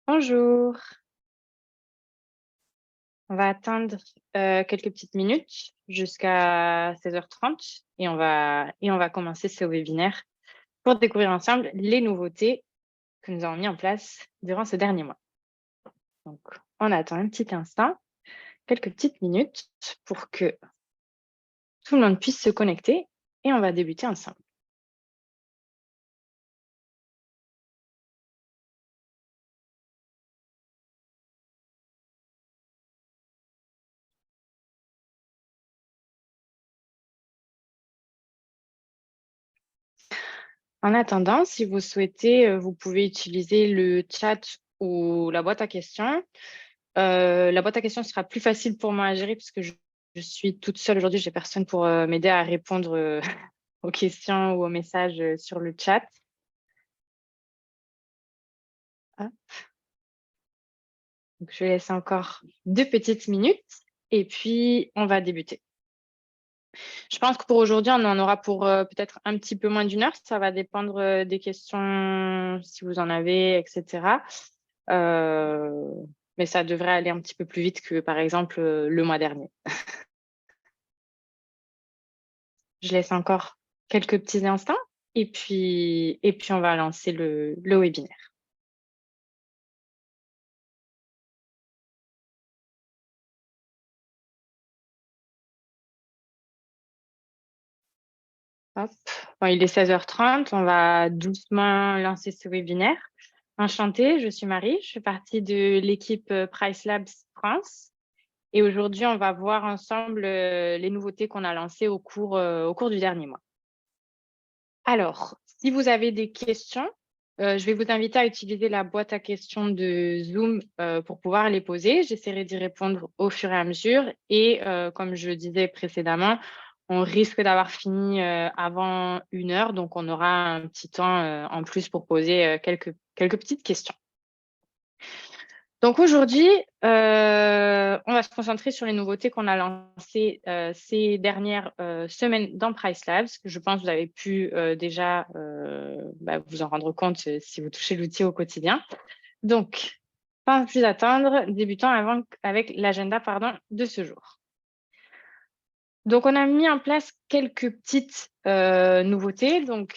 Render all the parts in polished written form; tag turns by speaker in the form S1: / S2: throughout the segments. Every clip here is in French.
S1: Bonjour, on va attendre, quelques petites minutes jusqu'à 16h30 et on va commencer ce webinaire pour découvrir ensemble les nouveautés que nous avons mis en place durant ce dernier mois. Donc on attend un petit instant, quelques petites minutes pour que tout le monde puisse se connecter et on va débuter ensemble. En attendant, si vous souhaitez, vous pouvez utiliser le chat ou la boîte à questions. La boîte à questions sera plus facile pour moi à gérer puisque je suis toute seule aujourd'hui. J'ai personne pour m'aider à répondre aux questions ou aux messages sur le chat. Hop. Donc, je laisse encore 2 petites minutes et puis on va débuter. Je pense que pour aujourd'hui, on en aura pour peut-être un petit peu moins d'1 heure. Ça va dépendre des questions, si vous en avez, etc. Mais ça devrait aller un petit peu plus vite que, par exemple, le mois dernier. Je laisse encore quelques petits instants et puis on va lancer le webinaire. Hop. Bon, il est 16h30, on va doucement lancer ce webinaire. Enchantée, je suis Marie, je fais partie de l'équipe Price Labs France. Et aujourd'hui, on va voir ensemble les nouveautés qu'on a lancées au cours du dernier mois. Alors, si vous avez des questions, je vais vous inviter à utiliser la boîte à questions de Zoom pour pouvoir les poser. J'essaierai d'y répondre au fur et à mesure. Et comme je disais précédemment, on risque d'avoir fini avant 1 heure, donc on aura un petit temps en plus pour poser quelques petites questions. Donc aujourd'hui, on va se concentrer sur les nouveautés qu'on a lancées ces dernières semaines dans Price Labs. Je pense que vous avez pu déjà vous en rendre compte si vous touchez l'outil au quotidien. Donc, sans plus attendre, débutons avec l'agenda de ce jour. Donc, on a mis en place quelques petites nouveautés. Donc,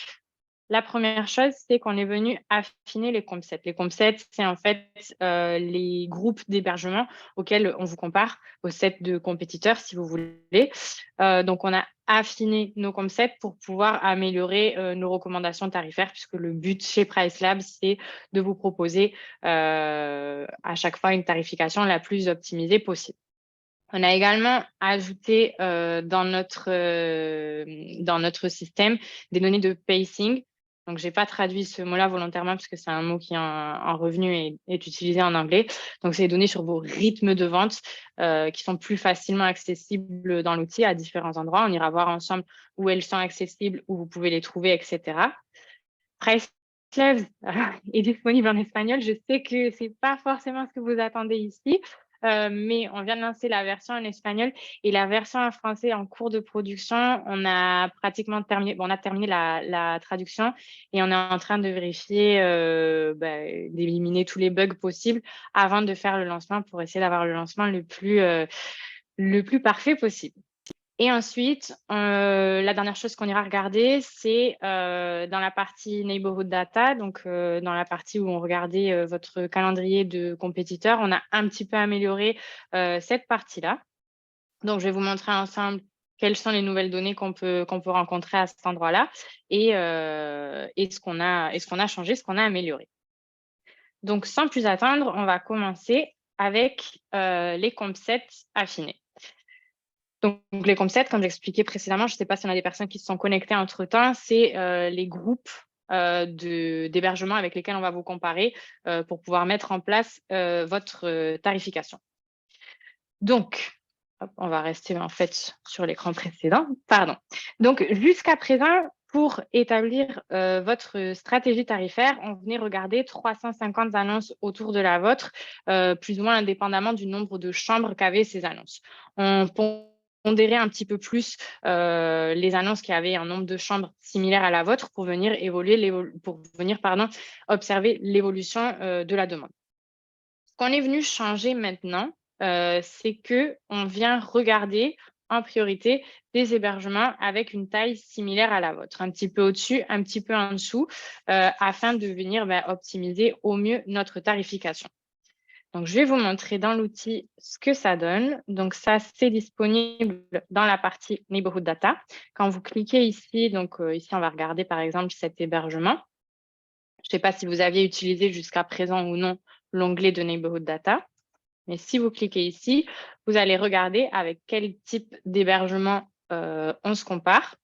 S1: la première chose, c'est qu'on est venu affiner les CompSets. Les CompSets, c'est en fait les groupes d'hébergement auxquels on vous compare aux sets de compétiteurs, si vous voulez. Donc, on a affiné nos CompSets pour pouvoir améliorer nos recommandations tarifaires, puisque le but chez Price Labs, c'est de vous proposer à chaque fois une tarification la plus optimisée possible. On a également ajouté dans notre système des données de pacing. Donc, je n'ai pas traduit ce mot-là volontairement parce que c'est un mot qui en revenu et est utilisé en anglais. Donc, c'est des données sur vos rythmes de vente qui sont plus facilement accessibles dans l'outil à différents endroits. On ira voir ensemble où elles sont accessibles, où vous pouvez les trouver, etc. Price Labs est disponible en espagnol. Je sais que ce n'est pas forcément ce que vous attendez ici. Mais on vient de lancer la version en espagnol et la version en français en cours de production. On a pratiquement terminé, on a terminé la traduction et on est en train de vérifier, d'éliminer tous les bugs possibles avant de faire le lancement pour essayer d'avoir le lancement le plus parfait possible. Et ensuite, la dernière chose qu'on ira regarder, c'est dans la partie Neighborhood Data, donc dans la partie où on regardait votre calendrier de compétiteurs, on a un petit peu amélioré cette partie-là. Donc, je vais vous montrer ensemble quelles sont les nouvelles données qu'on peut rencontrer à cet endroit-là et ce qu'on a changé, ce qu'on a amélioré. Donc, sans plus attendre, on va commencer avec les CompSets affinés. Donc, les CompSets, comme j'expliquais précédemment, je ne sais pas si on a des personnes qui se sont connectées entre-temps, c'est les groupes d'hébergement avec lesquels on va vous comparer pour pouvoir mettre en place votre tarification. Donc, hop, on va rester en fait sur l'écran précédent. Pardon. Donc, jusqu'à présent, pour établir votre stratégie tarifaire, on venait regarder 350 annonces autour de la vôtre, plus ou moins indépendamment du nombre de chambres qu'avaient ces annonces. On pondérait un petit peu plus les annonces qui avaient un nombre de chambres similaire à la vôtre pour venir observer l'évolution de la demande. qu'on est venu changer maintenant, c'est qu'on vient regarder en priorité des hébergements avec une taille similaire à la vôtre, un petit peu au-dessus, un petit peu en dessous, afin de venir optimiser au mieux notre tarification. Donc, je vais vous montrer dans l'outil ce que ça donne. Donc, ça, c'est disponible dans la partie Neighborhood Data. Quand vous cliquez ici, donc ici, on va regarder par exemple cet hébergement. Je ne sais pas si vous aviez utilisé jusqu'à présent ou non l'onglet de Neighborhood Data. Mais si vous cliquez ici, vous allez regarder avec quel type d'hébergement on se compare.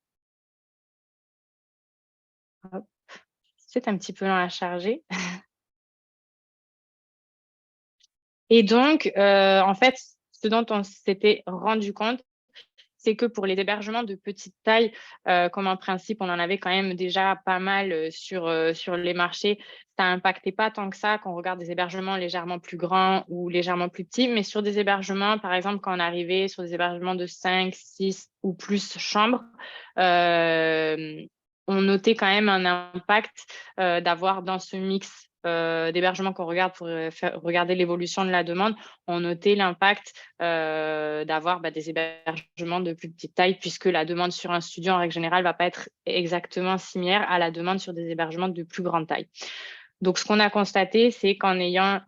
S1: C'est un petit peu lent à charger. Et donc, en fait, ce dont on s'était rendu compte, c'est que pour les hébergements de petite taille, comme en principe, on en avait quand même déjà pas mal sur les marchés, ça n'impactait pas tant que ça quand on regarde des hébergements légèrement plus grands ou légèrement plus petits. Mais sur des hébergements, par exemple, quand on arrivait sur des hébergements de 5, 6 ou plus chambres, on notait quand même un impact d'avoir dans ce mix d'hébergements qu'on regarde pour regarder l'évolution de la demande, on notait l'impact d'avoir des hébergements de plus petite taille, puisque la demande sur un studio, en règle générale, ne va pas être exactement similaire à la demande sur des hébergements de plus grande taille. Donc, ce qu'on a constaté, c'est qu'en ayant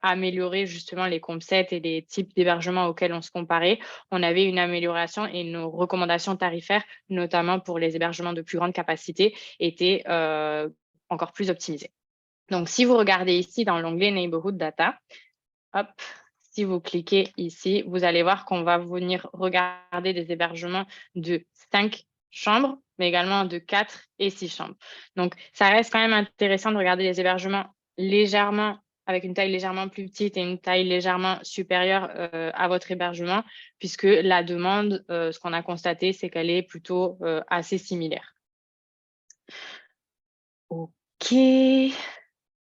S1: amélioré justement les concepts et les types d'hébergements auxquels on se comparait, on avait une amélioration et nos recommandations tarifaires, notamment pour les hébergements de plus grande capacité, étaient encore plus optimisées. Donc, si vous regardez ici dans l'onglet Neighborhood Data, hop, si vous cliquez ici, vous allez voir qu'on va venir regarder des hébergements de 5 chambres, mais également de 4 et 6 chambres. Donc, ça reste quand même intéressant de regarder les hébergements légèrement, avec une taille légèrement plus petite et une taille légèrement supérieure à votre hébergement, puisque la demande, ce qu'on a constaté, c'est qu'elle est plutôt assez similaire. OK.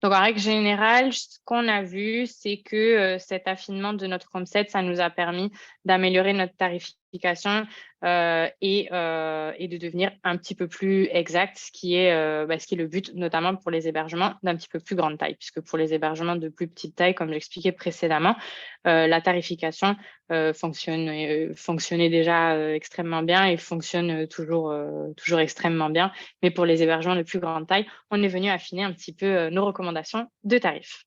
S1: Donc, en règle générale, ce qu'on a vu, c'est que cet affinement de notre concept, ça nous a permis d'améliorer notre tarification et de devenir un petit peu plus exact, ce qui est le but, notamment pour les hébergements d'un petit peu plus grande taille, puisque pour les hébergements de plus petite taille, comme j'expliquais précédemment, la tarification fonctionnait déjà extrêmement bien et fonctionne toujours extrêmement bien. Mais pour les hébergements de plus grande taille, on est venu affiner un petit peu nos recommandations de tarifs.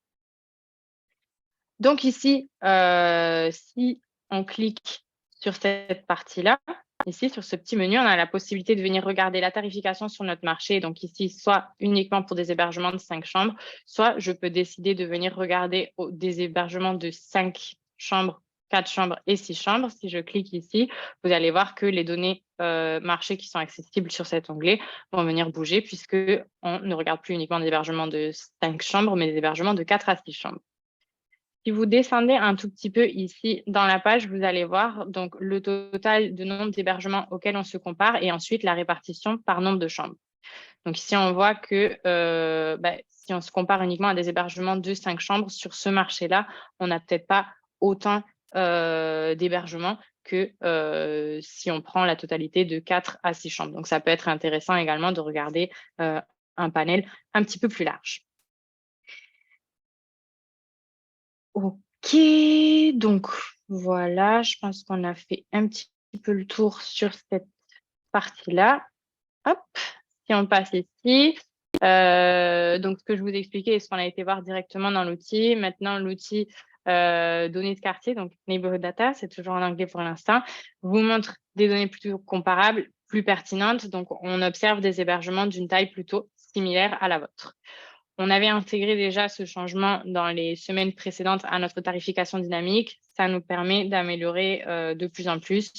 S1: Donc ici, si on clique sur cette partie-là, ici sur ce petit menu, on a la possibilité de venir regarder la tarification sur notre marché. Donc ici, soit uniquement pour des hébergements de 5 chambres, soit je peux décider de venir regarder des hébergements de 5 chambres, 4 chambres et 6 chambres. Si je clique ici, vous allez voir que les données marché qui sont accessibles sur cet onglet vont venir bouger, puisque on ne regarde plus uniquement des hébergements de 5 chambres, mais des hébergements de 4 à 6 chambres. Si vous descendez un tout petit peu ici dans la page, vous allez voir donc le total de nombre d'hébergements auxquels on se compare et ensuite la répartition par nombre de chambres. Donc ici, on voit que si on se compare uniquement à des hébergements de 5 chambres, sur ce marché-là, on n'a peut-être pas autant d'hébergements que si on prend la totalité de 4 à 6 chambres. Donc ça peut être intéressant également de regarder un panel un petit peu plus large. OK, donc voilà, je pense qu'on a fait un petit peu le tour sur cette partie-là. Hop, si on passe ici, donc ce que je vous expliquais et ce qu'on a été voir directement dans l'outil. Maintenant, l'outil données de quartier, donc Neighborhood Data, c'est toujours en anglais pour l'instant, vous montre des données plutôt comparables, plus pertinentes. Donc, on observe des hébergements d'une taille plutôt similaire à la vôtre. On avait intégré déjà ce changement dans les semaines précédentes à notre tarification dynamique. Ça nous permet d'améliorer de plus en plus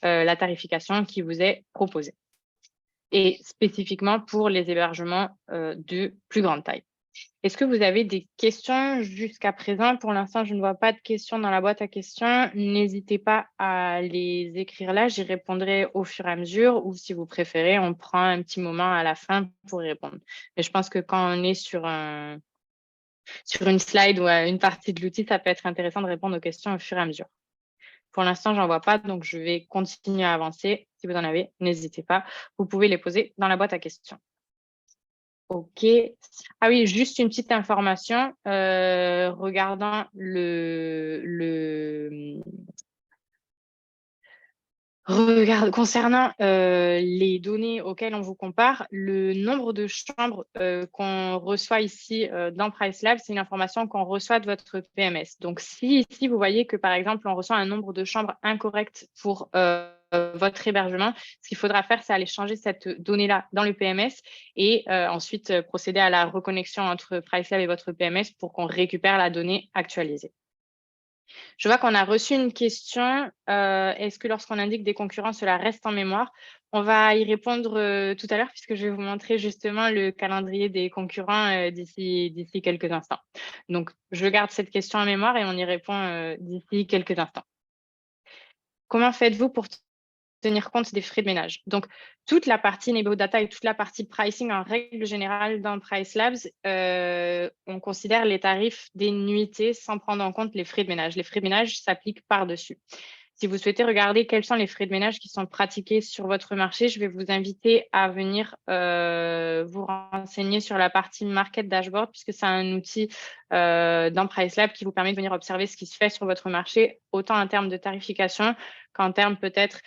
S1: la tarification qui vous est proposée, et spécifiquement pour les hébergements de plus grande taille. Est-ce que vous avez des questions jusqu'à présent? Pour l'instant, je ne vois pas de questions dans la boîte à questions. N'hésitez pas à les écrire là. J'y répondrai au fur et à mesure, ou si vous préférez, on prend un petit moment à la fin pour y répondre. Mais je pense que quand on est sur une slide ou une partie de l'outil, ça peut être intéressant de répondre aux questions au fur et à mesure. Pour l'instant, j'en vois pas, donc je vais continuer à avancer. Si vous en avez, n'hésitez pas. Vous pouvez les poser dans la boîte à questions. OK. Ah oui, juste une petite information, regardant concernant, les données auxquelles on vous compare, le nombre de chambres, qu'on reçoit ici, dans PriceLab, c'est une information qu'on reçoit de votre PMS. Donc si ici, vous voyez que, par exemple, on reçoit un nombre de chambres incorrect pour, votre hébergement, ce qu'il faudra faire, c'est aller changer cette donnée-là dans le PMS et ensuite, procéder à la reconnexion entre PriceLab et votre PMS pour qu'on récupère la donnée actualisée. Je vois qu'on a reçu une question. Est-ce que lorsqu'on indique des concurrents, cela reste en mémoire? On va y répondre tout à l'heure puisque je vais vous montrer justement le calendrier des concurrents d'ici quelques instants. Donc, je garde cette question en mémoire et on y répond d'ici quelques instants. Comment faites-vous pour tenir compte des frais de ménage? Donc, toute la partie Nebo Data et toute la partie pricing en règle générale dans Price Labs, on considère les tarifs des nuitées sans prendre en compte les frais de ménage. Les frais de ménage s'appliquent par-dessus. Si vous souhaitez regarder quels sont les frais de ménage qui sont pratiqués sur votre marché, je vais vous inviter à venir vous renseigner sur la partie Market Dashboard, puisque c'est un outil dans Price Lab qui vous permet de venir observer ce qui se fait sur votre marché, autant en termes de tarification qu'en termes peut-être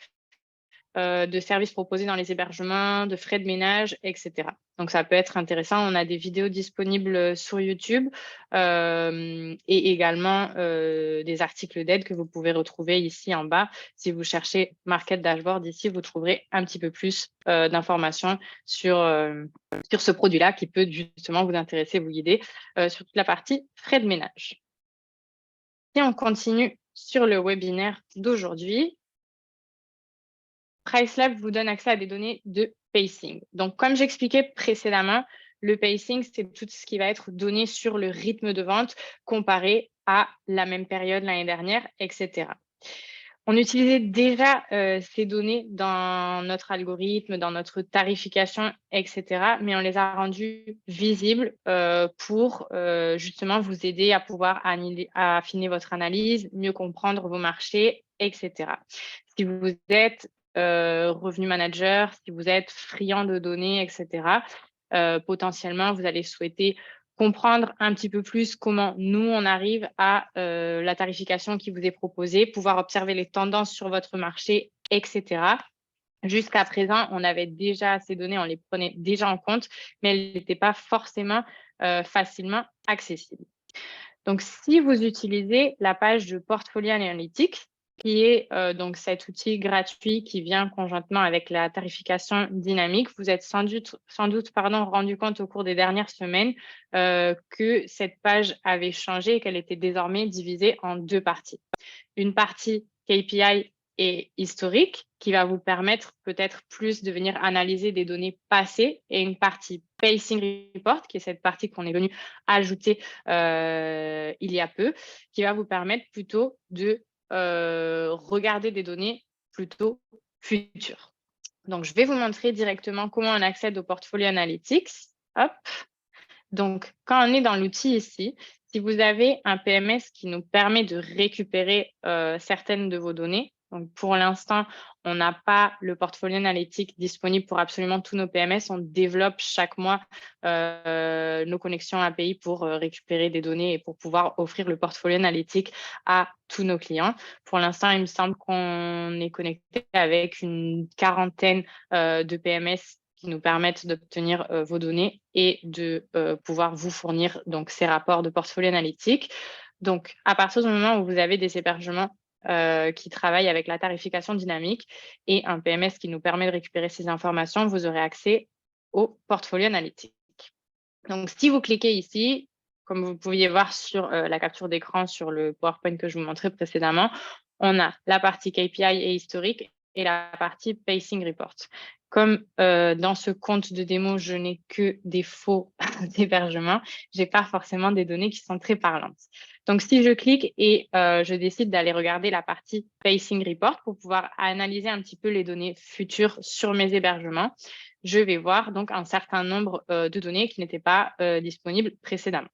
S1: de services proposés dans les hébergements, de frais de ménage, etc. Donc, ça peut être intéressant. On a des vidéos disponibles sur YouTube et également des articles d'aide que vous pouvez retrouver ici en bas. Si vous cherchez Market Dashboard ici, vous trouverez un petit peu plus d'informations sur ce produit-là qui peut justement vous intéresser, vous guider sur toute la partie frais de ménage. Et on continue sur le webinaire d'aujourd'hui. PriceLab vous donne accès à des données de pacing. Donc, comme j'expliquais précédemment, le pacing, c'est tout ce qui va être donné sur le rythme de vente comparé à la même période l'année dernière, etc. On utilisait déjà ces données dans notre algorithme, dans notre tarification, etc. Mais on les a rendues visibles pour justement vous aider à pouvoir affiner votre analyse, mieux comprendre vos marchés, etc. Si vous êtes revenu manager, si vous êtes friand de données, etc., potentiellement, vous allez souhaiter comprendre un petit peu plus comment nous, on arrive à la tarification qui vous est proposée, pouvoir observer les tendances sur votre marché, etc. Jusqu'à présent, on avait déjà ces données, on les prenait déjà en compte, mais elles n'étaient pas forcément facilement accessibles. Donc, si vous utilisez la page de Portfolio Analytics, qui est donc cet outil gratuit qui vient conjointement avec la tarification dynamique, vous êtes sans doute rendu compte au cours des dernières semaines que cette page avait changé et qu'elle était désormais divisée en deux parties. Une partie KPI et historique qui va vous permettre peut-être plus de venir analyser des données passées et une partie Pacing Report, qui est cette partie qu'on est venu ajouter il y a peu, qui va vous permettre plutôt de regarder des données plutôt futures. Donc, je vais vous montrer directement comment on accède au Portfolio Analytics. Hop. Donc, quand on est dans l'outil ici, si vous avez un PMS qui nous permet de récupérer certaines de vos données, donc pour l'instant, on n'a pas le portfolio analytique disponible pour absolument tous nos PMS. On développe chaque mois nos connexions API pour récupérer des données et pour pouvoir offrir le portfolio analytique à tous nos clients. Pour l'instant, il me semble qu'on est connecté avec une quarantaine de PMS qui nous permettent d'obtenir vos données et de pouvoir vous fournir donc ces rapports de portfolio analytique. Donc, à partir du moment où vous avez des hébergements qui travaillent avec la tarification dynamique et un PMS qui nous permet de récupérer ces informations, vous aurez accès au portfolio analytique. Donc, si vous cliquez ici, comme vous pouviez voir sur la capture d'écran sur le PowerPoint que je vous montrais précédemment, on a la partie KPI et historique et la partie Pacing Report. Comme dans ce compte de démo, je n'ai que des faux hébergements, je n'ai pas forcément des données qui sont très parlantes. Donc, si je clique et je décide d'aller regarder la partie Pacing Report pour pouvoir analyser un petit peu les données futures sur mes hébergements, je vais voir donc un certain nombre de données qui n'étaient pas disponibles précédemment.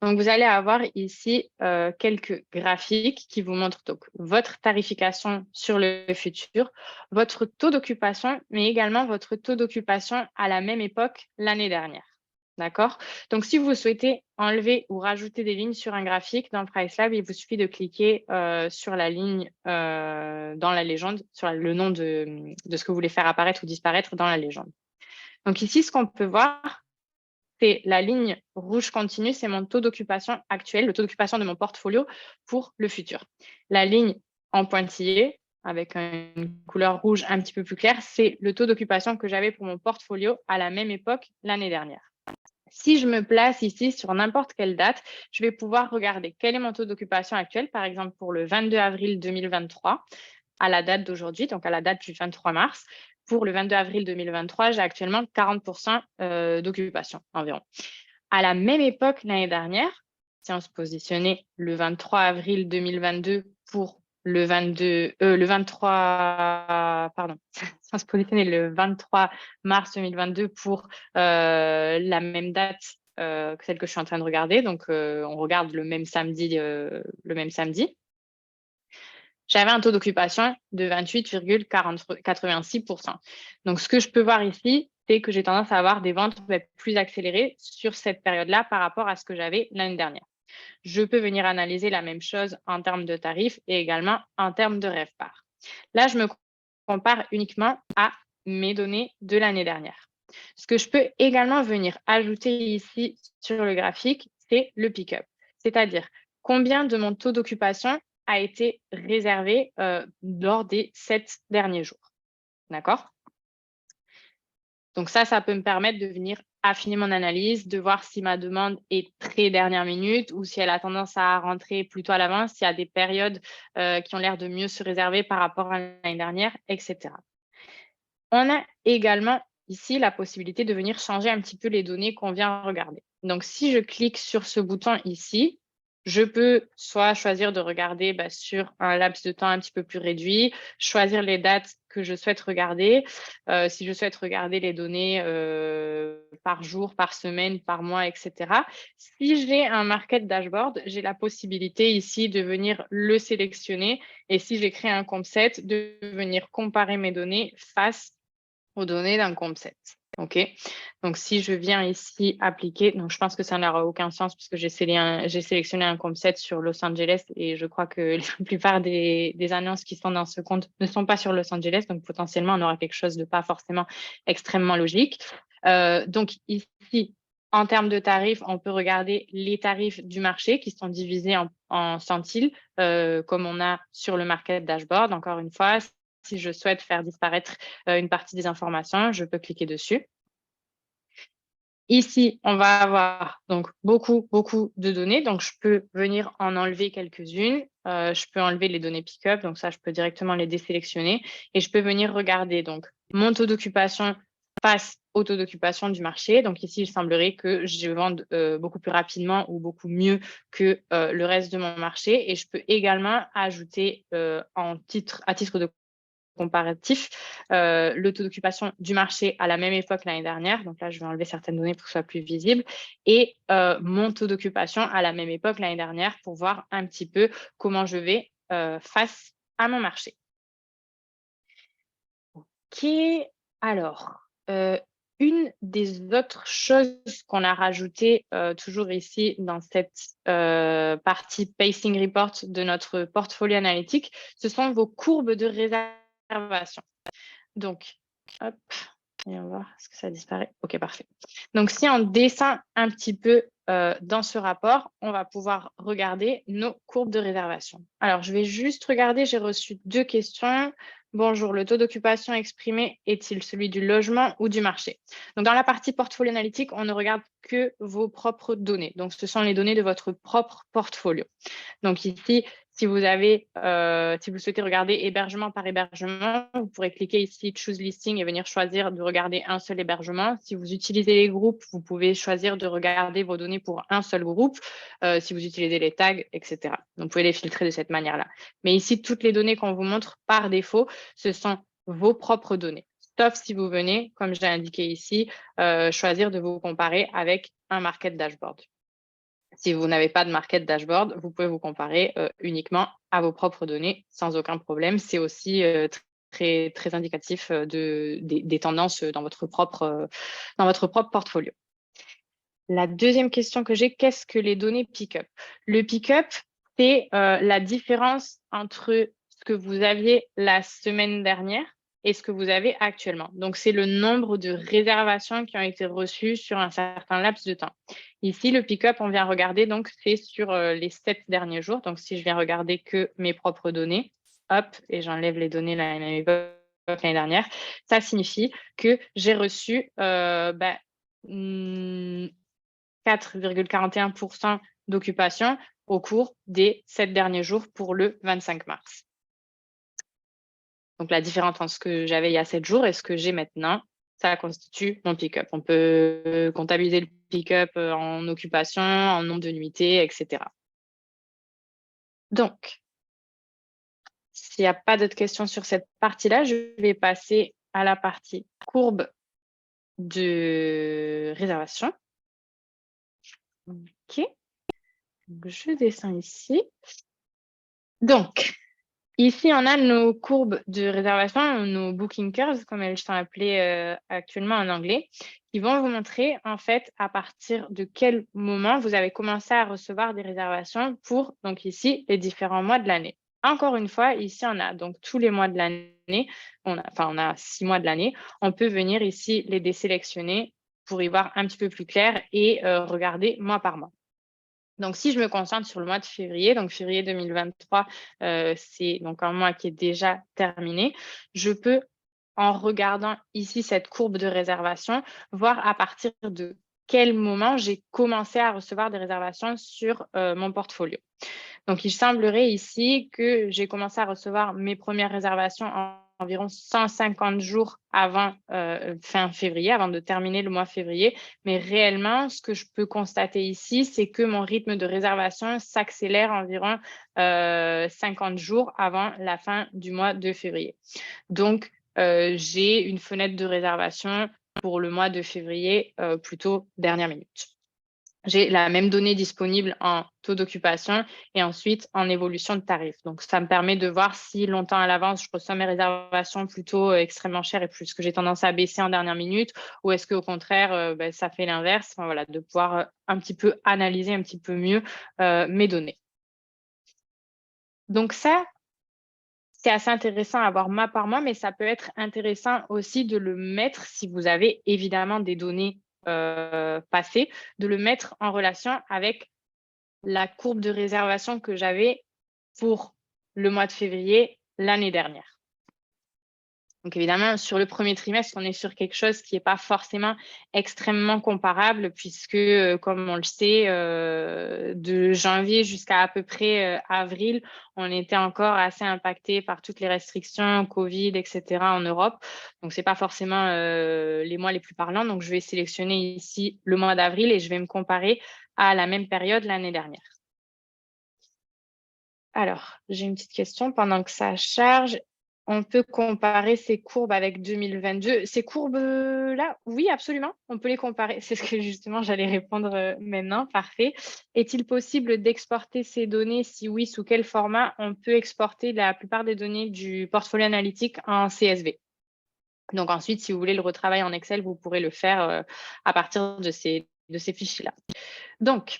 S1: Donc, vous allez avoir ici quelques graphiques qui vous montrent donc votre tarification sur le futur, votre taux d'occupation, mais également votre taux d'occupation à la même époque l'année dernière. D'accord? Donc, si vous souhaitez enlever ou rajouter des lignes sur un graphique dans PriceLab, il vous suffit de cliquer sur la ligne dans la légende, sur le nom de ce que vous voulez faire apparaître ou disparaître dans la légende. Donc ici, ce qu'on peut voir, c'est la ligne rouge continue, c'est mon taux d'occupation actuel, le taux d'occupation de mon portfolio pour le futur. La ligne en pointillé, avec une couleur rouge un petit peu plus claire, c'est le taux d'occupation que j'avais pour mon portfolio à la même époque l'année dernière. Si je me place ici sur n'importe quelle date, je vais pouvoir regarder quel est mon taux d'occupation actuel, par exemple pour le 22 avril 2023, à la date d'aujourd'hui, donc à la date du 23 mars. Pour le 22 avril 2023, j'ai actuellement 40% d'occupation environ. À la même époque l'année dernière, si on se positionnait le 23 avril 2022 pour le 23, pardon, si on se positionnait le 23 mars 2022 pour la même date que celle que je suis en train de regarder, donc on regarde le même samedi, j'avais un taux d'occupation de 28,86%. Donc, ce que je peux voir ici, c'est que j'ai tendance à avoir des ventes plus accélérées sur cette période-là par rapport à ce que j'avais l'année dernière. Je peux venir analyser la même chose en termes de tarifs et également en termes de RevPAR. Là, je me compare uniquement à mes données de l'année dernière. Ce que je peux également venir ajouter ici sur le graphique, c'est le pick-up, c'est-à-dire combien de mon taux d'occupation a été réservé lors des 7 derniers jours. D'accord? Donc ça peut me permettre de venir affiner mon analyse, de voir si ma demande est très dernière minute ou si elle a tendance à rentrer plutôt à l'avance, s'il y a des périodes qui ont l'air de mieux se réserver par rapport à l'année dernière, etc. On a également ici la possibilité de venir changer un petit peu les données qu'on vient regarder. Donc, si je clique sur ce bouton ici, je peux soit choisir de regarder sur un laps de temps un petit peu plus réduit, choisir les dates que je souhaite regarder. Si je souhaite regarder les données par jour, par semaine, par mois, etc. Si j'ai un market dashboard, j'ai la possibilité ici de venir le sélectionner et si j'ai créé un compte set, de venir comparer mes données face aux données d'un compte set. OK. Donc, si je viens ici appliquer, donc je pense que ça n'aura aucun sens puisque j'ai sélectionné un compte set sur Los Angeles et je crois que la plupart des annonces qui sont dans ce compte ne sont pas sur Los Angeles. Donc, potentiellement, on aura quelque chose de pas forcément extrêmement logique. Donc, ici, en termes de tarifs, on peut regarder les tarifs du marché qui sont divisés en centiles, comme on a sur le market dashboard. Encore une fois, si je souhaite faire disparaître une partie des informations, je peux cliquer dessus. Ici, on va avoir donc beaucoup de données. Donc, je peux venir en enlever quelques-unes. Je peux enlever les données pick-up. Donc, ça, je peux directement les désélectionner. Et je peux venir regarder donc mon taux d'occupation face au taux d'occupation du marché. Donc, ici, il semblerait que je vende beaucoup plus rapidement ou beaucoup mieux que le reste de mon marché. Et je peux également ajouter à titre de comparatif, le taux d'occupation du marché à la même époque l'année dernière. Donc là, je vais enlever certaines données pour que ce soit plus visible. Et mon taux d'occupation à la même époque l'année dernière pour voir un petit peu comment je vais face à mon marché. OK. Alors, une des autres choses qu'on a rajoutées toujours ici dans cette partie Pacing Report de notre portfolio analytique, ce sont vos courbes de réservation. Donc, hop, et on va voir, est-ce que ça disparaît? OK, parfait. Donc, si on descend un petit peu dans ce rapport, on va pouvoir regarder nos courbes de réservation. Alors, je vais juste regarder, j'ai reçu 2 questions. Bonjour, le taux d'occupation exprimé est-il celui du logement ou du marché? Donc, dans la partie portfolio analytique, on ne regarde que vos propres données. Donc, ce sont les données de votre propre portfolio. Donc, ici, si vous souhaitez regarder hébergement par hébergement, vous pourrez cliquer ici Choose Listing et venir choisir de regarder un seul hébergement. Si vous utilisez les groupes, vous pouvez choisir de regarder vos données pour un seul groupe. Si vous utilisez les tags, etc. Donc, vous pouvez les filtrer de cette manière-là. Mais ici, toutes les données qu'on vous montre par défaut, ce sont vos propres données. Sauf si vous venez, comme j'ai indiqué ici, choisir de vous comparer avec un market dashboard. Si vous n'avez pas de market dashboard, vous pouvez vous comparer uniquement à vos propres données sans aucun problème. C'est aussi très, très indicatif des tendances dans votre propre portfolio. La deuxième question que j'ai, qu'est-ce que les données pick-up? Le pick-up, c'est la différence entre ce que vous aviez la semaine dernière et ce que vous avez actuellement. Donc, c'est le nombre de réservations qui ont été reçues sur un certain laps de temps. Ici, le pick-up, on vient regarder, donc c'est sur les 7 derniers jours. Donc, si je viens regarder que mes propres données, hop, et j'enlève les données l'année dernière, ça signifie que j'ai reçu 4,41% d'occupation au cours des 7 derniers jours pour le 25 mars. Donc, la différence entre ce que j'avais il y a 7 jours et ce que j'ai maintenant, ça constitue mon pick-up. On peut comptabiliser le pick-up en occupation, en nombre de nuitées, etc. Donc, s'il n'y a pas d'autres questions sur cette partie-là, je vais passer à la partie courbe de réservation. OK. Donc, je descends ici. Donc, ici, on a nos courbes de réservation, nos booking curves, comme elles sont appelées actuellement en anglais, qui vont vous montrer, en fait, à partir de quel moment vous avez commencé à recevoir des réservations pour, donc ici, les différents mois de l'année. Encore une fois, ici, on a donc tous les mois de l'année, on a 6 mois de l'année. On peut venir ici les désélectionner pour y voir un petit peu plus clair et regarder mois par mois. Donc, si je me concentre sur le mois de février, donc février 2023, c'est donc un mois qui est déjà terminé, je peux, en regardant ici cette courbe de réservation, voir à partir de quel moment j'ai commencé à recevoir des réservations sur mon portfolio. Donc, il semblerait ici que j'ai commencé à recevoir mes premières réservations environ 150 jours avant fin février, avant de terminer le mois février. Mais réellement, ce que je peux constater ici, c'est que mon rythme de réservation s'accélère environ 50 jours avant la fin du mois de février. Donc, j'ai une fenêtre de réservation pour le mois de février plutôt dernière minute. J'ai la même donnée disponible en taux d'occupation et ensuite en évolution de tarif. Donc, ça me permet de voir si longtemps à l'avance, je reçois mes réservations plutôt extrêmement chères et plus que j'ai tendance à baisser en dernière minute ou est-ce qu'au contraire, ça fait l'inverse. Enfin, voilà, de pouvoir un petit peu analyser un petit peu mieux mes données. Donc, ça, c'est assez intéressant à voir mois par mois, mais ça peut être intéressant aussi de le mettre si vous avez évidemment des données passées, de le mettre en relation avec la courbe de réservation que j'avais pour le mois de février l'année dernière. Donc évidemment, sur le premier trimestre, on est sur quelque chose qui n'est pas forcément extrêmement comparable puisque, comme on le sait, de janvier jusqu'à à peu près avril, on était encore assez impacté par toutes les restrictions, Covid, etc. en Europe. Donc, ce n'est pas forcément les mois les plus parlants. Donc, je vais sélectionner ici le mois d'avril et je vais me comparer à la même période l'année dernière. Alors, j'ai une petite question pendant que ça charge. On peut comparer ces courbes avec 2022. Ces courbes-là, oui, absolument, on peut les comparer. C'est ce que justement j'allais répondre maintenant. Parfait. Est-il possible d'exporter ces données? Si oui, sous quel format? On peut exporter la plupart des données du portfolio analytique en CSV. Donc ensuite, si vous voulez le retravailler en Excel, vous pourrez le faire à partir de ces fichiers-là. Donc,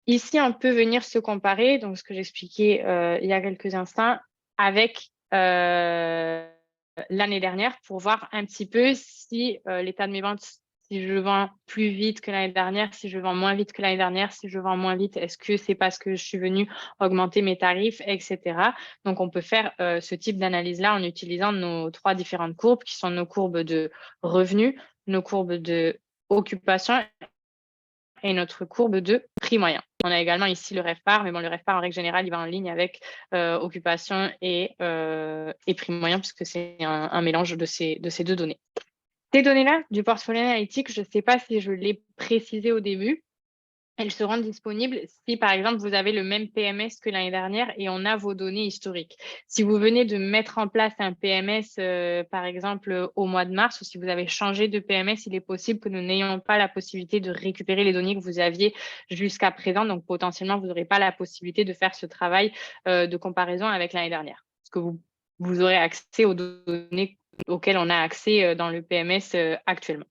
S1: ici, on peut venir se comparer, donc ce que j'expliquais il y a quelques instants, avec l'année dernière pour voir un petit peu si l'état de mes ventes, si je vends plus vite que l'année dernière, si je vends moins vite que l'année dernière, si je vends moins vite, est-ce que c'est parce que je suis venue augmenter mes tarifs, etc. Donc, on peut faire ce type d'analyse-là en utilisant nos 3 différentes courbes qui sont nos courbes de revenus, nos courbes de occupation et notre courbe de prix moyen. On a également ici le RevPAR, mais bon, le RevPAR, en règle générale, il va en ligne avec occupation et prix moyen, puisque c'est un mélange de ces 2 données. Ces données-là, du portfolio analytique, je ne sais pas si je l'ai précisé au début, elles seront disponibles si, par exemple, vous avez le même PMS que l'année dernière et on a vos données historiques. Si vous venez de mettre en place un PMS, par exemple, au mois de mars, ou si vous avez changé de PMS, il est possible que nous n'ayons pas la possibilité de récupérer les données que vous aviez jusqu'à présent. Donc, potentiellement, vous n'aurez pas la possibilité de faire ce travail de comparaison avec l'année dernière. Parce que vous aurez accès aux données auxquelles on a accès dans le PMS actuellement.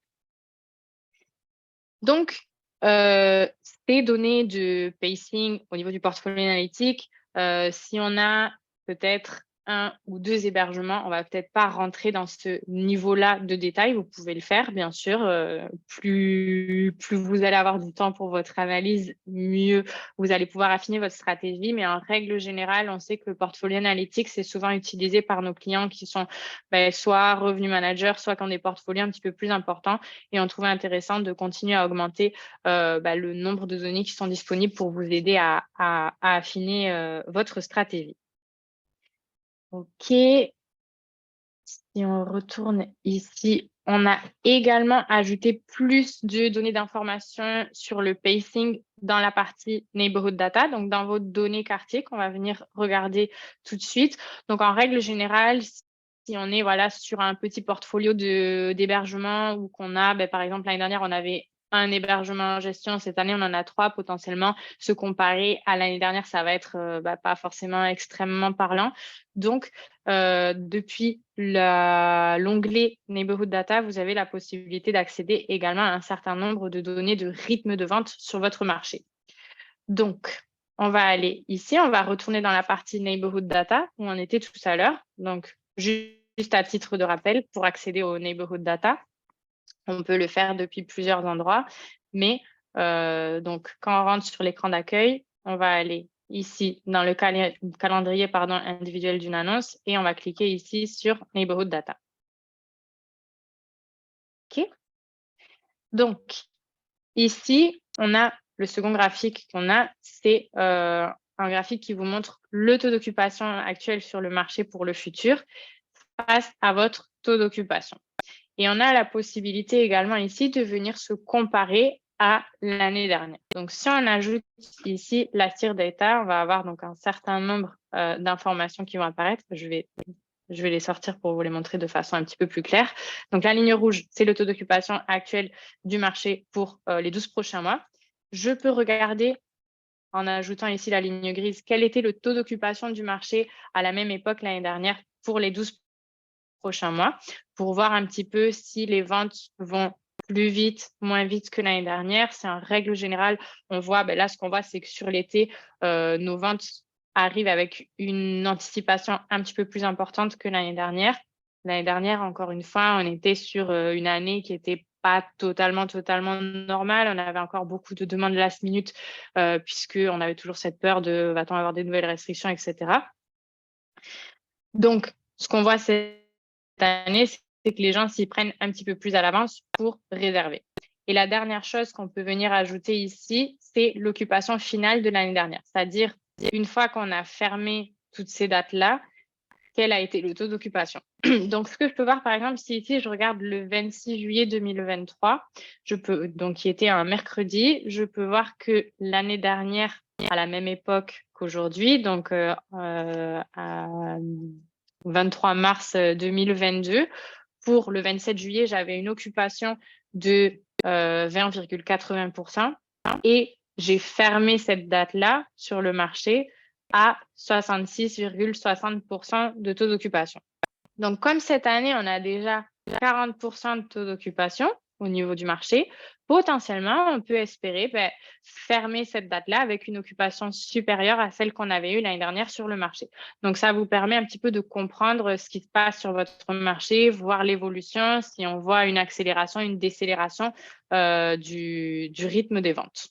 S1: Donc, ces données de pacing au niveau du portfolio analytique, si on a peut-être 1 ou 2 hébergements, on va peut-être pas rentrer dans ce niveau-là de détail. Vous pouvez le faire, bien sûr. Plus vous allez avoir du temps pour votre analyse, mieux vous allez pouvoir affiner votre stratégie. Mais en règle générale, on sait que le portfolio analytique, c'est souvent utilisé par nos clients qui sont soit revenu manager, soit qui ont des portfolios un petit peu plus importants. Et on trouvait intéressant de continuer à augmenter le nombre de données qui sont disponibles pour vous aider à affiner votre stratégie. OK. Si on retourne ici, on a également ajouté plus de données d'information sur le pacing dans la partie Neighborhood Data, donc dans vos données quartiers qu'on va venir regarder tout de suite. Donc, en règle générale, si on est sur un petit portfolio d'hébergement ou qu'on a, par exemple, l'année dernière, on avait un hébergement en gestion. Cette année, on en a 3 potentiellement. Se comparer à l'année dernière, ça va être pas forcément extrêmement parlant. Donc, depuis l'onglet Neighborhood Data, vous avez la possibilité d'accéder également à un certain nombre de données de rythme de vente sur votre marché. Donc, on va aller ici, on va retourner dans la partie Neighborhood Data où on était tout à l'heure. Donc, juste à titre de rappel, pour accéder au Neighborhood Data, on peut le faire depuis plusieurs endroits. Mais donc, quand on rentre sur l'écran d'accueil, on va aller ici dans le calendrier individuel d'une annonce et on va cliquer ici sur Neighborhood Data. OK. Donc, ici, on a le second graphique qu'on a, c'est un graphique qui vous montre le taux d'occupation actuel sur le marché pour le futur face à votre taux d'occupation. Et on a la possibilité également ici de venir se comparer à l'année dernière. Donc, si on ajoute ici la tier data, on va avoir donc un certain nombre d'informations qui vont apparaître. Je vais les sortir pour vous les montrer de façon un petit peu plus claire. Donc, la ligne rouge, c'est le taux d'occupation actuel du marché pour les 12 prochains mois. Je peux regarder, en ajoutant ici la ligne grise, quel était le taux d'occupation du marché à la même époque l'année dernière pour les 12 prochains mois, pour voir un petit peu si les ventes vont plus vite, moins vite que l'année dernière. C'est en règle générale, on voit, là, ce qu'on voit, c'est que sur l'été, nos ventes arrivent avec une anticipation un petit peu plus importante que l'année dernière. L'année dernière, encore une fois, on était sur une année qui n'était pas totalement normale. On avait encore beaucoup de demandes last minute puisqu'on avait toujours cette peur de va-t-on avoir des nouvelles restrictions, etc. Donc, ce qu'on voit cette année, c'est que les gens s'y prennent un petit peu plus à l'avance pour réserver. Et la dernière chose qu'on peut venir ajouter ici, c'est l'occupation finale de l'année dernière. C'est-à-dire, une fois qu'on a fermé toutes ces dates-là, quel a été le taux d'occupation. Donc, ce que je peux voir, par exemple, si ici, je regarde le 26 juillet 2023, donc qui était un mercredi, je peux voir que l'année dernière, à la même époque qu'aujourd'hui, donc à 23 mars 2022, pour le 27 juillet, j'avais une occupation de 20,80% et j'ai fermé cette date-là sur le marché à 66,60% de taux d'occupation. Donc, comme cette année, on a déjà 40% de taux d'occupation au niveau du marché, potentiellement, on peut espérer fermer cette date-là avec une occupation supérieure à celle qu'on avait eue l'année dernière sur le marché. Donc, ça vous permet un petit peu de comprendre ce qui se passe sur votre marché, voir l'évolution, si on voit une accélération, une décélération du rythme des ventes.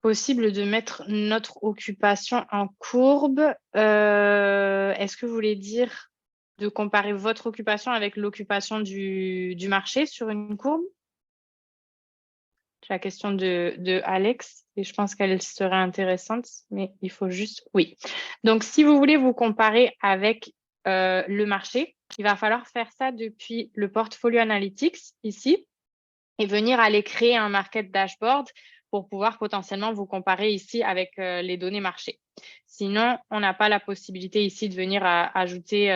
S1: Possible de mettre notre occupation en courbe. Est-ce que vous voulez dire de comparer votre occupation avec l'occupation du marché sur une courbe? C'est la question de Alex et je pense qu'elle serait intéressante, mais il faut juste… Oui. Donc, si vous voulez vous comparer avec le marché, il va falloir faire ça depuis le Portfolio Analytics ici. et venir aller créer un market dashboard pour pouvoir potentiellement vous comparer ici avec les données marché. Sinon, on n'a pas la possibilité ici de venir ajouter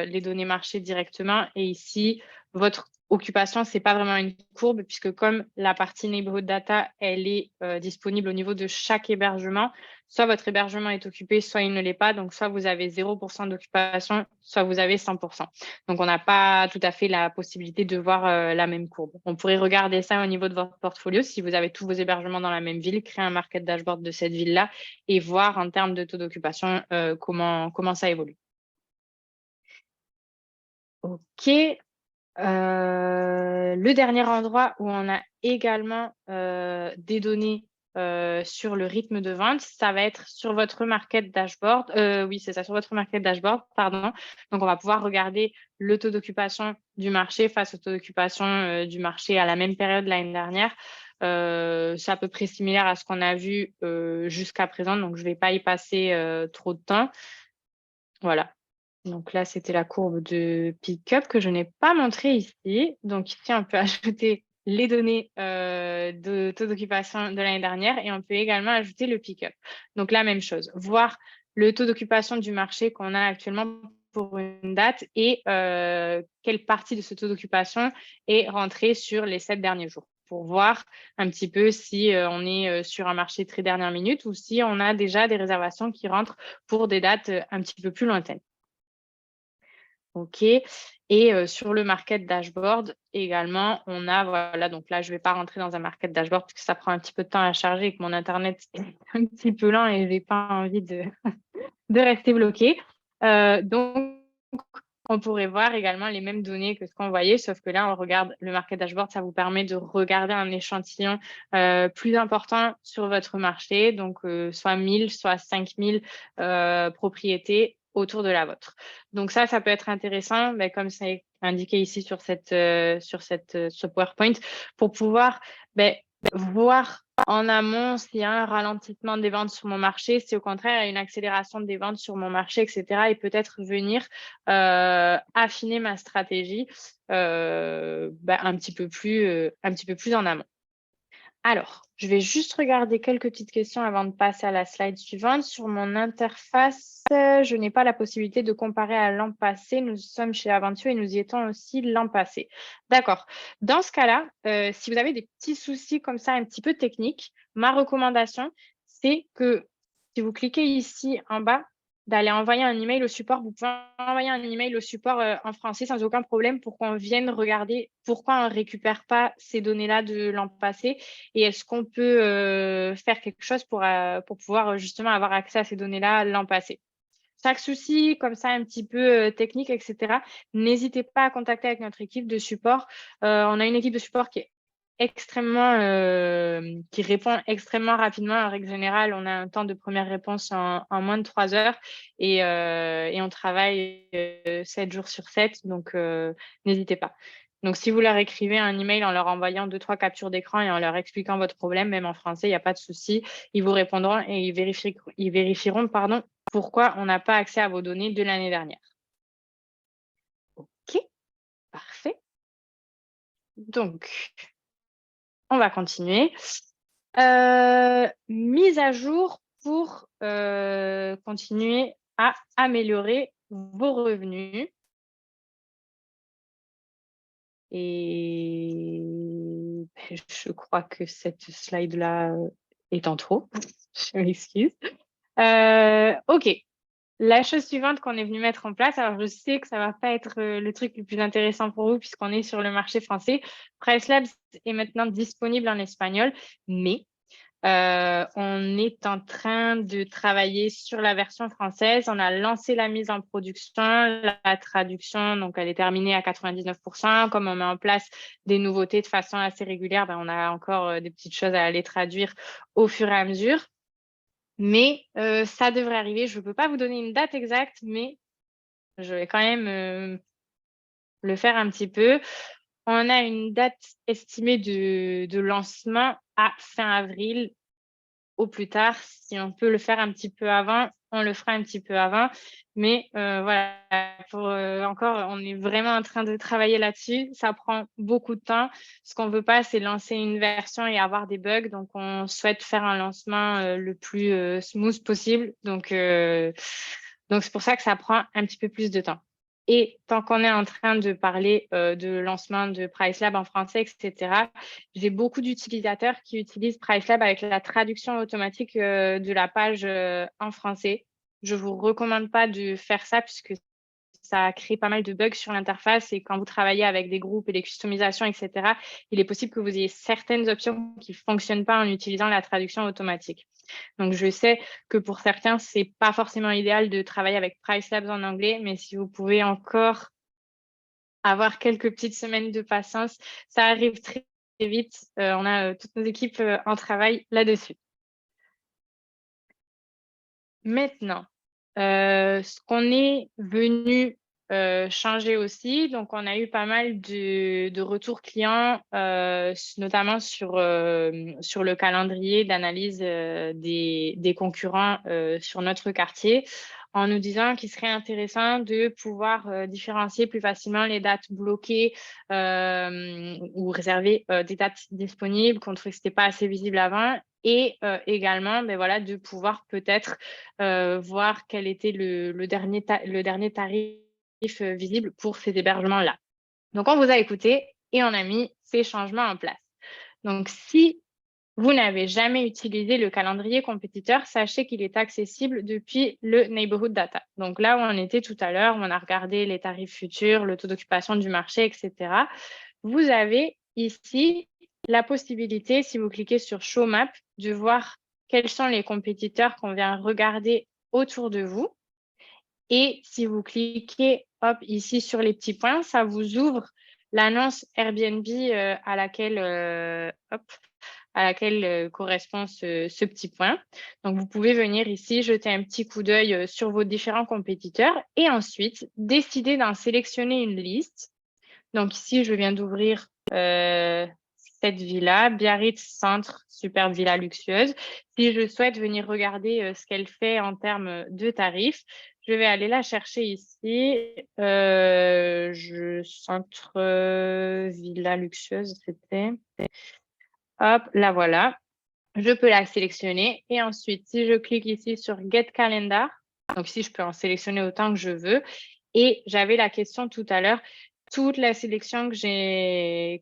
S1: les données marché directement. Et ici, votre occupation, ce n'est pas vraiment une courbe puisque comme la partie neighborhood data, elle est disponible au niveau de chaque hébergement, soit votre hébergement est occupé, soit il ne l'est pas. Donc, soit vous avez 0% d'occupation, soit vous avez 100%. Donc, on n'a pas tout à fait la possibilité de voir la même courbe. On pourrait regarder ça au niveau de votre portfolio. Si vous avez tous vos hébergements dans la même ville, créer un market dashboard de cette ville-là et voir en termes de taux d'occupation comment ça évolue. OK. Le dernier endroit où on a également des données sur le rythme de vente, ça va être sur votre market dashboard. Oui, c'est ça, sur votre market dashboard, pardon. Donc, on va pouvoir regarder le taux d'occupation du marché face au taux d'occupation du marché à la même période l'année dernière. C'est à peu près similaire à ce qu'on a vu jusqu'à présent, donc je ne vais pas y passer trop de temps. Voilà. Donc là, c'était la courbe de pick-up que je n'ai pas montrée ici. Donc ici, on peut ajouter les données de taux d'occupation de l'année dernière et on peut également ajouter le pick-up. Donc la même chose, voir le taux d'occupation du marché qu'on a actuellement pour une date et quelle partie de ce taux d'occupation est rentrée sur les 7 derniers jours pour voir un petit peu si on est sur un marché très dernière minute ou si on a déjà des réservations qui rentrent pour des dates un petit peu plus lointaines. OK. Et sur le market dashboard également, on a voilà, donc là, je ne vais pas rentrer dans un market dashboard parce que ça prend un petit peu de temps à charger et que mon internet est un petit peu lent et je n'ai pas envie de de rester bloqué. Donc on pourrait voir également les mêmes données que ce qu'on voyait, sauf que là, on regarde le market dashboard, ça vous permet de regarder un échantillon plus important sur votre marché, donc soit 1000, soit 5000 propriétés autour de la vôtre. Donc ça peut être intéressant, comme c'est indiqué ici sur ce PowerPoint, pour pouvoir voir en amont s'il y a un ralentissement des ventes sur mon marché, si au contraire il y a une accélération des ventes sur mon marché, etc. Et peut-être venir affiner ma stratégie un petit peu plus en amont. Alors, je vais juste regarder quelques petites questions avant de passer à la slide suivante. Sur mon interface, je n'ai pas la possibilité de comparer à l'an passé. Nous sommes chez Aventure et nous y étions aussi l'an passé. D'accord. Dans ce cas-là, si vous avez des petits soucis comme ça, un petit peu techniques, ma recommandation, c'est que si vous cliquez ici en bas, d'aller envoyer un email au support. Vous pouvez envoyer un email au support en français sans aucun problème pour qu'on vienne regarder pourquoi on ne récupère pas ces données-là de l'an passé et est-ce qu'on peut faire quelque chose pour pouvoir justement avoir accès à ces données-là l'an passé. Chaque souci comme ça un petit peu technique, etc., n'hésitez pas à contacter avec notre équipe de support. On a une équipe de support qui répond extrêmement rapidement. En règle générale, on a un temps de première réponse en moins de 3 heures et on travaille 7 jours sur 7, donc n'hésitez pas. Donc, si vous leur écrivez un email en leur envoyant 2-3 captures d'écran et en leur expliquant votre problème, même en français, il n'y a pas de souci, ils vous répondront et ils vérifieront pourquoi on n'a pas accès à vos données de l'année dernière. OK, parfait. Donc, on va continuer. Mise à jour pour continuer à améliorer vos revenus. Et je crois que cette slide-là est en trop. Je m'excuse. OK. La chose suivante qu'on est venu mettre en place, alors je sais que ça va pas être le truc le plus intéressant pour vous puisqu'on est sur le marché français. PriceLabs est maintenant disponible en espagnol, mais on est en train de travailler sur la version française. On a lancé la mise en production, la traduction, donc elle est terminée à 99%. Comme on met en place des nouveautés de façon assez régulière, on a encore des petites choses à aller traduire au fur et à mesure. Mais ça devrait arriver. Je ne peux pas vous donner une date exacte, mais je vais quand même le faire un petit peu. On a une date estimée de lancement à fin avril. au plus tard. Si on peut le faire un petit peu avant, on le fera un petit peu avant. Mais voilà, encore, on est vraiment en train de travailler là-dessus. Ça prend beaucoup de temps. Ce qu'on veut pas, c'est lancer une version et avoir des bugs. Donc, on souhaite faire un lancement le plus smooth possible. Donc, c'est pour ça que ça prend un petit peu plus de temps. Et tant qu'on est en train de parler de lancement de PriceLab en français, etc., j'ai beaucoup d'utilisateurs qui utilisent PriceLab avec la traduction automatique de la page en français. Je ne vous recommande pas de faire ça puisque ça crée pas mal de bugs sur l'interface et quand vous travaillez avec des groupes et des customisations, etc., il est possible que vous ayez certaines options qui ne fonctionnent pas en utilisant la traduction automatique. Donc, je sais que pour certains, ce n'est pas forcément idéal de travailler avec PriceLabs en anglais, mais si vous pouvez encore avoir quelques petites semaines de patience, ça arrive très, très vite. On a toutes nos équipes en travail là-dessus. Maintenant, ce qu'on est venu changer aussi, donc on a eu pas mal de retours clients, notamment sur le calendrier d'analyse des concurrents sur notre quartier, en nous disant qu'il serait intéressant de pouvoir différencier plus facilement les dates bloquées ou réserver des dates disponibles, qu'on trouvait que ce n'était pas assez visible avant, et également voilà, de pouvoir peut-être voir quel était le dernier tarif visible pour ces hébergements-là. Donc, on vous a écouté et on a mis ces changements en place. Donc, si vous n'avez jamais utilisé le calendrier compétiteur, sachez qu'il est accessible depuis le Neighborhood Data. Donc là où on était tout à l'heure, on a regardé les tarifs futurs, le taux d'occupation du marché, etc. Vous avez ici la possibilité, si vous cliquez sur Show Map, de voir quels sont les compétiteurs qu'on vient regarder autour de vous. Et si vous cliquez hop, ici sur les petits points, ça vous ouvre l'annonce Airbnb à laquelle correspond ce petit point. Donc, vous pouvez venir ici, jeter un petit coup d'œil sur vos différents compétiteurs et ensuite décider d'en sélectionner une liste. Donc, ici, je viens d'ouvrir cette villa, Biarritz Centre, superbe villa luxueuse. Si je souhaite venir regarder ce qu'elle fait en termes de tarifs, je vais aller la chercher ici. Centre villa luxueuse, c'était. Hop, la voilà. Je peux la sélectionner. Et ensuite, si je clique ici sur Get Calendar, donc ici, je peux en sélectionner autant que je veux. Et j'avais la question tout à l'heure, toute la sélection que j'ai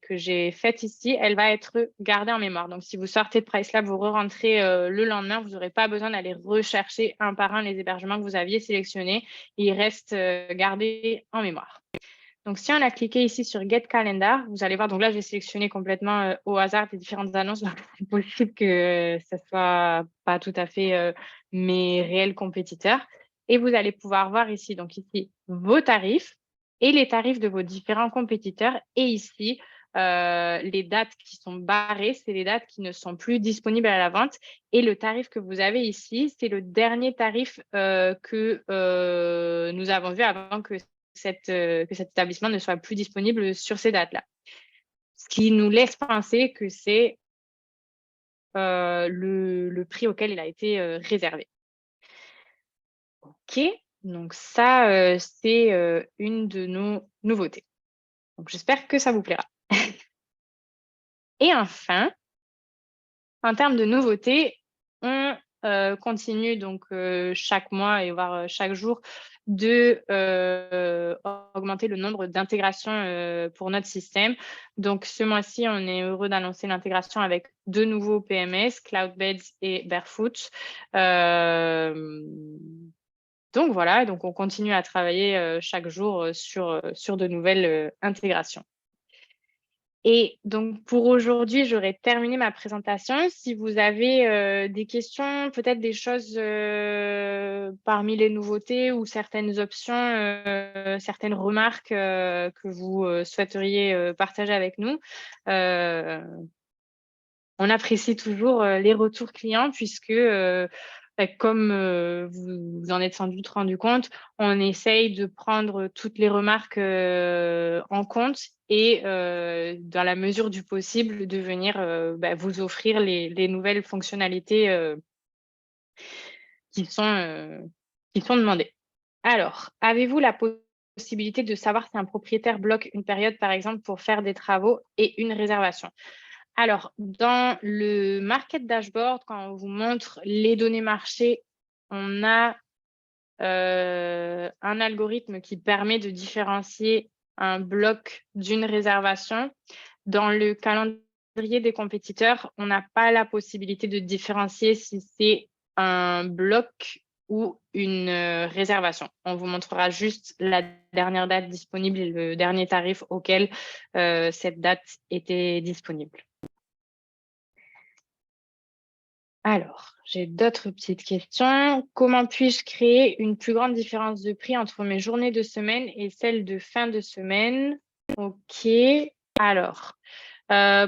S1: faite ici, elle va être gardée en mémoire. Donc, si vous sortez de PriceLab, vous re-rentrez le lendemain, vous n'aurez pas besoin d'aller rechercher un par un les hébergements que vous aviez sélectionnés. Ils restent gardés en mémoire. Donc, si on a cliqué ici sur Get Calendar, vous allez voir, donc là, j'ai sélectionné complètement au hasard les différentes annonces. Donc, c'est possible que ce ne soit pas tout à fait mes réels compétiteurs. Et vous allez pouvoir voir ici, donc ici, vos tarifs et les tarifs de vos différents compétiteurs. Et ici, les dates qui sont barrées, c'est les dates qui ne sont plus disponibles à la vente. Et le tarif que vous avez ici, c'est le dernier tarif que nous avons vu avant que cet établissement ne soit plus disponible sur ces dates-là. Ce qui nous laisse penser que c'est le prix auquel il a été réservé. OK, donc ça, c'est une de nos nouveautés. Donc, j'espère que ça vous plaira. Et enfin, en termes de nouveautés, on continue donc chaque mois et voire chaque jour de augmenter le nombre d'intégrations pour notre système. Donc, ce mois-ci, on est heureux d'annoncer l'intégration avec 2 nouveaux PMS, Cloudbeds et Barefoot. Donc voilà, donc on continue à travailler chaque jour sur de nouvelles intégrations. Et donc, pour aujourd'hui, j'aurais terminé ma présentation. Si vous avez des questions, peut-être des choses parmi les nouveautés ou certaines options, certaines remarques que vous souhaiteriez partager avec nous, on apprécie toujours les retours clients puisque, comme vous en êtes sans doute rendu compte, on essaye de prendre toutes les remarques en compte et dans la mesure du possible, de venir vous offrir les nouvelles fonctionnalités qui sont demandées. Alors, avez-vous la possibilité de savoir si un propriétaire bloque une période, par exemple, pour faire des travaux et une réservation? Alors, dans le Market Dashboard, quand on vous montre les données marché, on a un algorithme qui permet de différencier un bloc d'une réservation. Dans le calendrier des compétiteurs, on n'a pas la possibilité de différencier si c'est un bloc ou une réservation. On vous montrera juste la dernière date disponible et le dernier tarif auquel cette date était disponible. Alors, j'ai d'autres petites questions. Comment puis-je créer une plus grande différence de prix entre mes journées de semaine et celles de fin de semaine? OK. Alors,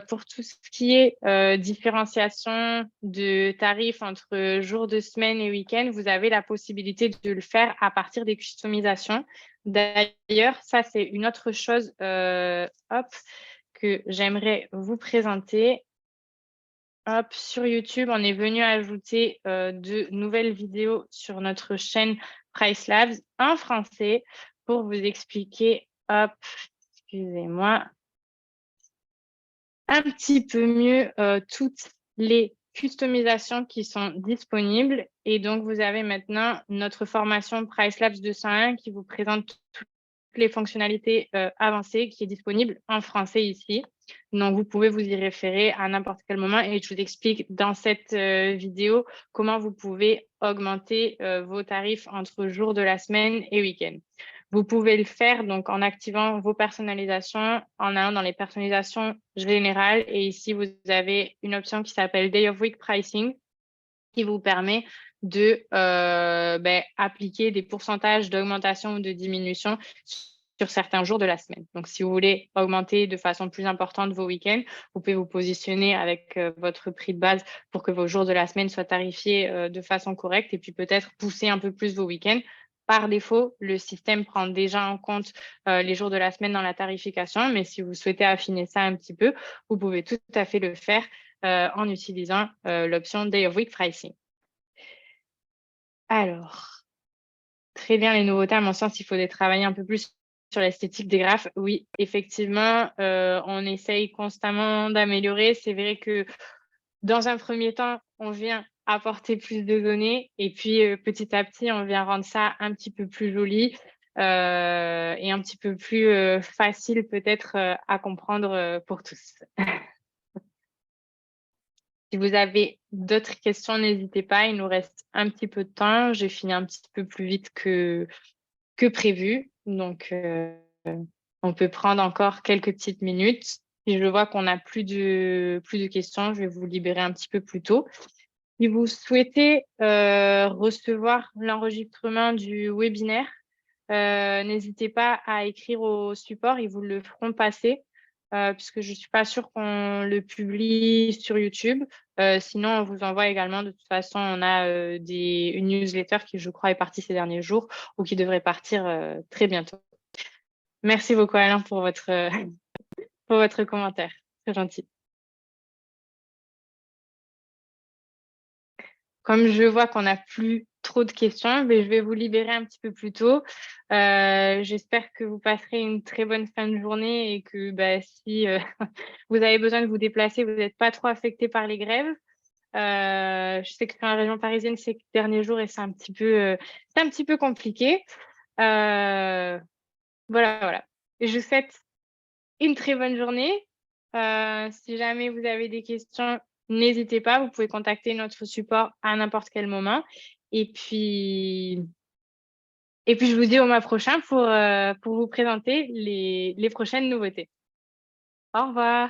S1: pour tout ce qui est différenciation de tarifs entre jours de semaine et week-end, vous avez la possibilité de le faire à partir des customisations. D'ailleurs, ça, c'est une autre chose que j'aimerais vous présenter. Hop, sur YouTube, on est venu ajouter de nouvelles vidéos sur notre chaîne Price Labs en français pour vous expliquer, hop, excusez-moi, un petit peu mieux toutes les customisations qui sont disponibles. Et donc, vous avez maintenant notre formation Price Labs 201 qui vous présente toutes les fonctionnalités avancées qui est disponible en français ici. Donc, vous pouvez vous y référer à n'importe quel moment et je vous explique dans cette vidéo comment vous pouvez augmenter vos tarifs entre jours de la semaine et week-end. Vous pouvez le faire donc en activant vos personnalisations, en allant dans les personnalisations générales. Et ici, vous avez une option qui s'appelle Day of Week Pricing qui vous permet de appliquer des pourcentages d'augmentation ou de diminution sur certains jours de la semaine. Donc, si vous voulez augmenter de façon plus importante vos week-ends, vous pouvez vous positionner avec votre prix de base pour que vos jours de la semaine soient tarifiés de façon correcte et puis peut-être pousser un peu plus vos week-ends. Par défaut, le système prend déjà en compte les jours de la semaine dans la tarification, mais si vous souhaitez affiner ça un petit peu, vous pouvez tout à fait le faire en utilisant l'option Day of Week Pricing. Alors, très bien, les nouveautés, à mon sens, il faudrait travailler un peu plus sur l'esthétique des graphes. Oui, effectivement, on essaye constamment d'améliorer. C'est vrai que dans un premier temps, on vient apporter plus de données et puis petit à petit, on vient rendre ça un petit peu plus joli et un petit peu plus facile peut-être à comprendre pour tous. Si vous avez d'autres questions, n'hésitez pas. Il nous reste un petit peu de temps. J'ai fini un petit peu plus vite que prévu. Donc, on peut prendre encore quelques petites minutes. Si je vois qu'on n'a plus de questions, je vais vous libérer un petit peu plus tôt. Si vous souhaitez recevoir l'enregistrement du webinaire, n'hésitez pas à écrire au support, ils vous le feront passer, puisque je ne suis pas sûre qu'on le publie sur YouTube. Sinon, on vous envoie également, de toute façon, on a une newsletter qui, je crois, est partie ces derniers jours ou qui devrait partir très bientôt. Merci beaucoup, Alain, pour votre commentaire. Très gentil. Comme je vois qu'on n'a plus trop de questions, je vais vous libérer un petit peu plus tôt. J'espère que vous passerez une très bonne fin de journée et que si vous avez besoin de vous déplacer, vous n'êtes pas trop affecté par les grèves. Je sais que dans la région parisienne, ces derniers jours, et c'est un petit peu compliqué. Voilà. Et je vous souhaite une très bonne journée. Si jamais vous avez des questions, n'hésitez pas, vous pouvez contacter notre support à n'importe quel moment. Et puis, je vous dis au mois prochain pour vous présenter les prochaines nouveautés. Au revoir.